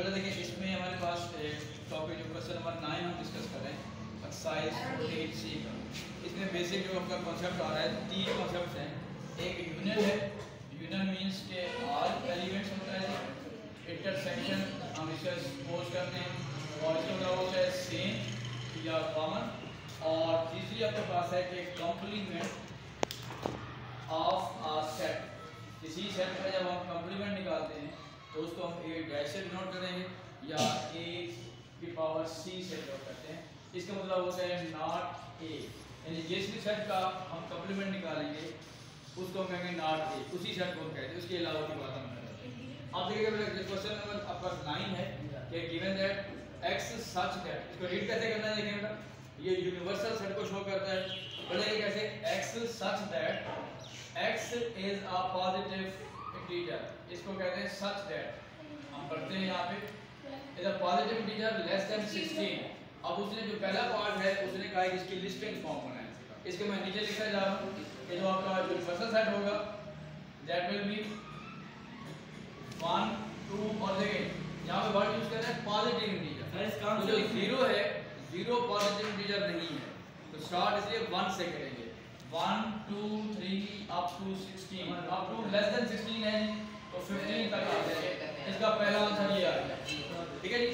बेटा देखिए इसमें हमारे पास टॉपिक जो क्वेश्चन नंबर 9 हम डिस्कस कर रहे हैं एक्सरसाइज 48C का। इसमें बेसिक जो आपका कॉन्सेप्ट आ रहा है, 3 कॉन्सेप्ट हैं। एक यूनियन है, यूनियन मींस के ऑल एलिमेंट्स होता है, इंटरसेक्शन हम इसे सपोज करते हैं, और इसके अलावा होता है सेम या कॉमन, और तीसरी आपके पास है कि कॉम्प्लीमेंट ऑफ अ सेट। किसी सेट का जब हम कॉम्प्लीमेंट निकालते हैं तो उसको हम ए डैश से डिनोट करेंगे या ए की पावर सी से डिनोट करते हैं। इसका मतलब होता है नॉट ए, यानी जिस भी सेट का हम कॉम्प्लीमेंट निकालेंगे उसको हम कहेंगे नॉट ए, उसी सेट को हम कहते हैं, उसके अलावा की बात हम नहीं करते। आप देखिएगा क्वेश्चन नंबर आपका 9 है कि given that x such that, इसको रीड कैसे करना है देखिए बेटा, ये यूनिवर्सल सेट को शो करता है। बताइए कैसे, x such that x is a positive integer, इसको कहते हैं such that, हम पढ़ते हैं यहाँ पे is a positive integer less than 16। अब उसने जो पहला पार्ट है उसने कहा कि इसकी लिस्टिंग फॉर्म बनाए, इसके मैं नीचे लिखा जा रहा हूँ कि जो आपका यूनिवर्सल सेट होगा that will be 1 2 और देखिए यहाँ पे वर्ड यूज कर रहे हैं पॉजिटिव इंटीजर, तो जो 0 है 0 पॉजिटिव इंटीजर नहीं है, तो स्टार्ट इसलिए 1 से करेंगे, 1 2 3 up to 16, up to less than 16 है तो 15 तक आ जाएगा। इसका पहला आंसर ये आ गया, ठीक है जी।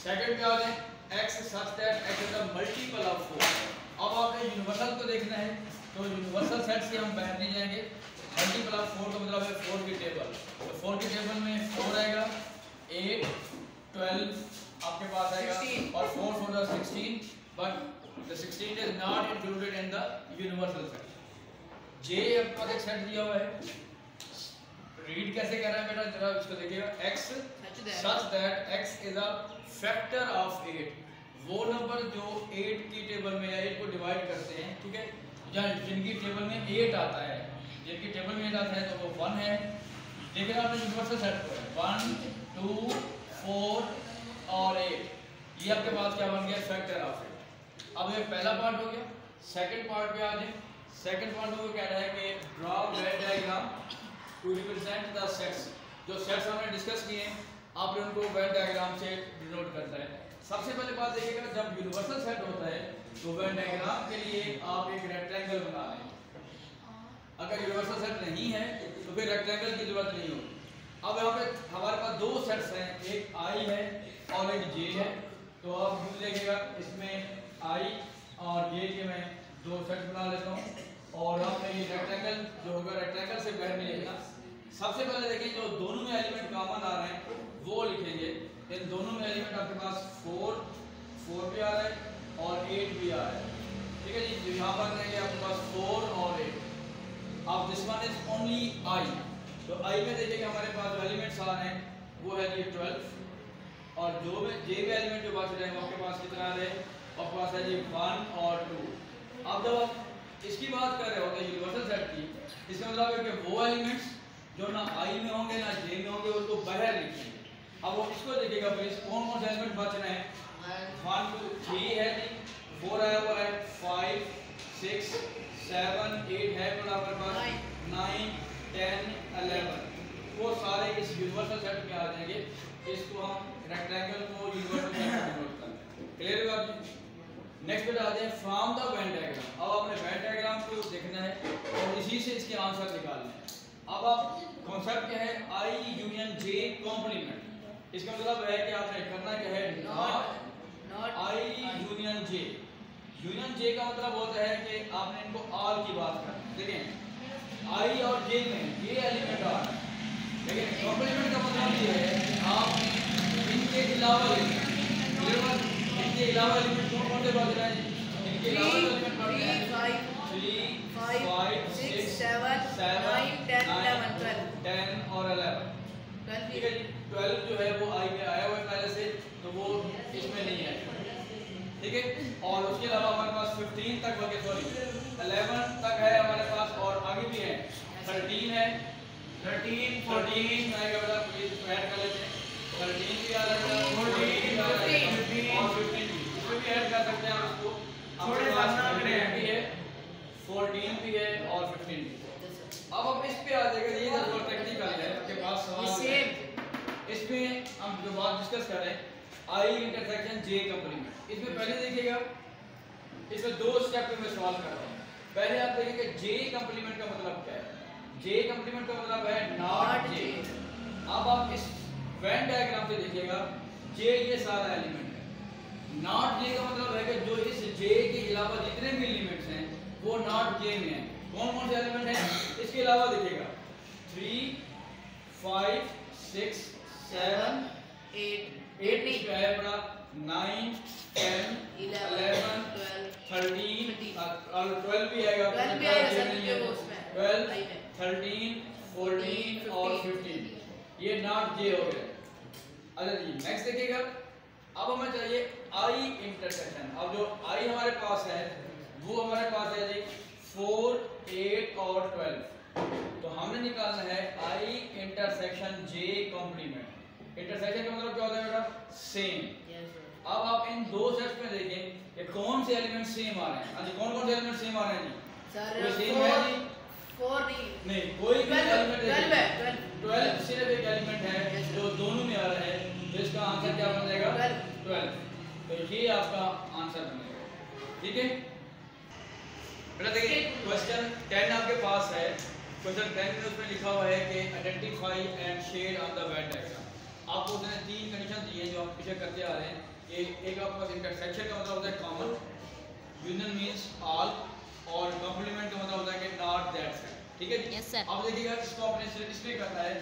सेकंड पे आ जाए x such that x is a multiple of 4। अब आपने यूनिवर्सल को देखना है तो यूनिवर्सल सेट से हम बाहर नहीं जाएंगे, मल्टीपल ऑफ 4 का मतलब है 4 की टेबल, तो 4 की टेबल में 4 आएगा, 8 12 आपके पास आएगा, और 4 4 are 16, but the 16 is not included in the universal set। J आपके पास एक सेट दिया हुआ है, रीड कैसे कर रहा है बेटा जरा इसको देखिएगा, x such that x is a factor of 8, वो नंबर जो 8 की टेबल में या 8 को डिवाइड करते हैं, ठीक है, या जिनकी टेबल में 8 आता है, जिनकी टेबल में 8 आता है तो वो 1 है। देखिए आपने यूनिवर्सल सेट को 1 2 4 और 8, ये आपके पास क्या बन गया, फैक्टर ऑफ 8। अब ये पहला पार्ट हो गया। सेकंड पार्ट पे आ जाए, सेकंड पार्ट में वो कह रहा है कि draw Venn diagram to represent the sets, जो सेट्स हमने डिस्कस किए हैं आपने उनको वेन डायग्राम से डिनोट करता है। सबसे पहले बात देखिएगा, जब यूनिवर्सल सेट होता है तो वेन डायग्राम के लिए आप एक रेक्टेंगल बना लें, अगर यूनिवर्सल सेट नहीं है तो फिर रेक्टेंगल की जरूरत नहीं होगी। अब यहाँ पे हमारे पास दो सेट्स हैं, एक I है और एक J है, तो आप देखिएगा इसमें I और J के मैं दो सेट बना लेता हूँ, और आपने ये रेक्टेंगल जो होगा रेक्टेंगल से बाहर नहीं लिखना। सबसे पहले देखिए जो दोनों में एलिमेंट कॉमन आ रहे हैं वो लिखेंगे, इन दोनों में एलिमेंट आपके पास 4 भी आ रहा है और 8 भी आ रहा है, ठीक है जी। यहाँ पर रहेंगे आपके पास 4 और 8। अब this one is only I, तो I में देखिएगा हमारे पास जो एलिमेंट्स आ रहे हैं वो है जी 12, और जो में J में एलिमेंट जो बच रहे हैं वो आपके पास कितना आ रहे हैं, आपके पास है जी 1 और 2। अब जब आप इसकी बात कर रहे होते हैं यूनिवर्सल सेट की, इसका मतलब है कि वो एलिमेंट्स जो ना I में होंगे ना J में होंगे उनको बाहर लिखेंगे। अब वो इसको देखिएगा प्लीज, कौन कौन से एलिमेंट बच रहे हैं, 1 2 3 है जी, 4 आया हुआ है, 5 6 7 8 है, तो हमारे पास 9 10 11, वो सारे इस यूनिवर्सल सेट में आ जाएंगे। इसको हम रेक्टेंगल को यूनिवर्सल सेट में कन्वर्ट करते हैं, क्लियर है बात। नेक्स्ट पे आते हैं फ्रॉम द वेन डायग्राम। अब आपने वेन डायग्राम को देखना है और इसी से इसके आंसर निकालने हैं। अब आप कॉन्सेप्ट क्या है, I यूनियन J कॉम्प्लीमेंट, इसका मतलब है कि आपने करना क्या है, not I union J। Union J का मतलब होता है कि आपने इनको ऑल की बात करनी है। देखिए I और J में ये एलिमेंट आ रहा है, लेकिन कॉम्प्लीमेंट का मतलब ये है कि आप इनके अलावा इनके अलावा एलिमेंट कौन से बच रहे हैं, इनके अलावा एलिमेंट बच रहे हैं 3 5 6 7 9 10 11 10 और 11, ठीक है जी। 12 जो है वो I में आया हुआ है पहले से, तो वो इसमें नहीं है, ठीक है। और उसके अलावा हमारे पास 15 तक बचे, सॉरी 11 तक है हमारे पास, और आगे भी है 13 है, 13 14 आएगा बेटा, प्लीज इसको ऐड कर लेते हैं, 13 भी आ रहा है, 14 और 15 भी ऐड कर सकते हैं आप इसको, आपके पास 13 भी है 14 भी है और 15 भी। अब इस पे आ जाएगा, ये जो टेक्निकल है आपके पास सवाल है, इसमें हम जो बात डिस्कस डिस्कस कर रहे हैं आई इंटरसेक्शन जे कंप्लीमेंट। इसमें पहले देखिएगा, इसमें दो स्टेप में सॉल्व कर रहा हूँ। पहले आप देखिए कि जे कंप्लीमेंट का मतलब क्या है। जे कंप्लीमेंट का मतलब है नॉट जे। अब आप इस वेन डायग्राम से देखिएगा, जे ये सारा एलिमेंट है। नॉट जे का मतलब है कि जो इस जे के अलावा जितने भी एलिमेंट्स हैं वो नॉट जे में हैं। कौन कौन से एलिमेंट हैं इसके अलावा देखिएगा, 3 5 6 7 8 नहीं क्या है बड़ा, 9 10 11 13 और 12 भी आएगा, 12 13 14 और 15, ये नॉट जे हो गए। अच्छा जी नेक्स्ट देखिएगा, अब हमें चाहिए आई इंटरसेक्शन। अब जो आई हमारे पास है वो हमारे पास है जी 4 8 और 12। तो हमने निकालना है आई इंटरसेक्शन जे कॉम्प्लीमेंट। इंटरसेक्शन का मतलब क्या होता है बेटा, सेम। अब आप इन दो सेट्स में देखें कि कौन से एलिमेंट सेम आ रहे हैं। अच्छा कौन कौन से एलिमेंट सेम आ रहे हैं जी? कोई सेम है जी? 4 नहीं, कोई भी एलिमेंट 12 सिर्फ एक एलिमेंट है जो दोनों में आ रहा है, तो इसका आंसर क्या बन जाएगा 12। तो ये आपका आंसर बनेगा, ठीक है बेटा। देखिए क्वेश्चन 10 आपके पास है। क्वेश्चन 10 में उसमें लिखा हुआ है कि identify and shade on the Venn diagram. आपको उसने 3 कंडीशन दी है जो हम पीछे करते आ रहे हैं। कि एक आपके पास इंटरसेक्शन का मतलब होता है कॉमन, यूनियन मींस ऑल, और कॉम्प्लीमेंट का मतलब होता है कि नॉट दैट सेट, ठीक है यस सर। अब देखिएगा इसको आपने सिर्फ इसलिए करना है,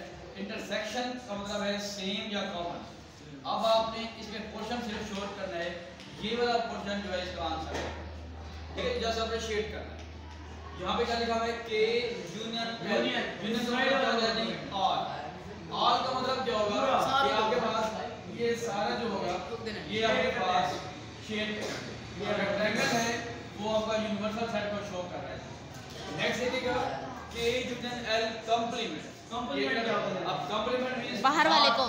इंटरसेक्शन का मतलब है सेम या कॉमन। अब आपने इसमें पोर्शन सिर्फ शो करना है, ये वाला पोर्शन जो है इसका आंसर है, ठीक है। जैसे आपने शेड करना है, यहाँ पे क्या लिखा हुआ है के यूनियन यूनियन का मतलब क्या होता है जी ऑल। ऑल का मतलब क्या होगा कि आपके पास ये सारा जो होगा ये आपके पास शेड, ये रेक्टेंगल है वो आपका यूनिवर्सल सेट को शो कर रहा है। नेक्स्ट देखिएगा के यूनियन एल कंप्लीमेंट। कंप्लीमेंट क्या होता है? अब कंप्लीमेंट मींस बाहर वाले को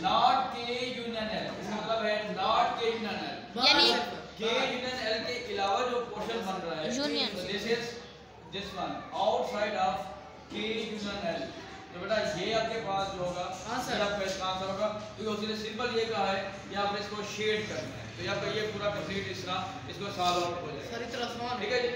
नॉट के यूनियन एल, इसका मतलब है नॉट के यूनियन एल, यानी के यूनियन एल के अलावा जो पोर्शन बन रहा है यूनियन, तो this is this one outside of के यूनियन एल। तो बेटा ये आपके पास जो होगा ये आपका इसका आंसर होगा, क्योंकि उसने सिंपल ये कहा है कि आपने इसको शेड करना है। तो ये आपका ये पूरा कंप्लीट इस तरह इसको सॉल्व आउट हो जाएगा, सर इतना आसान, ठीक है जी।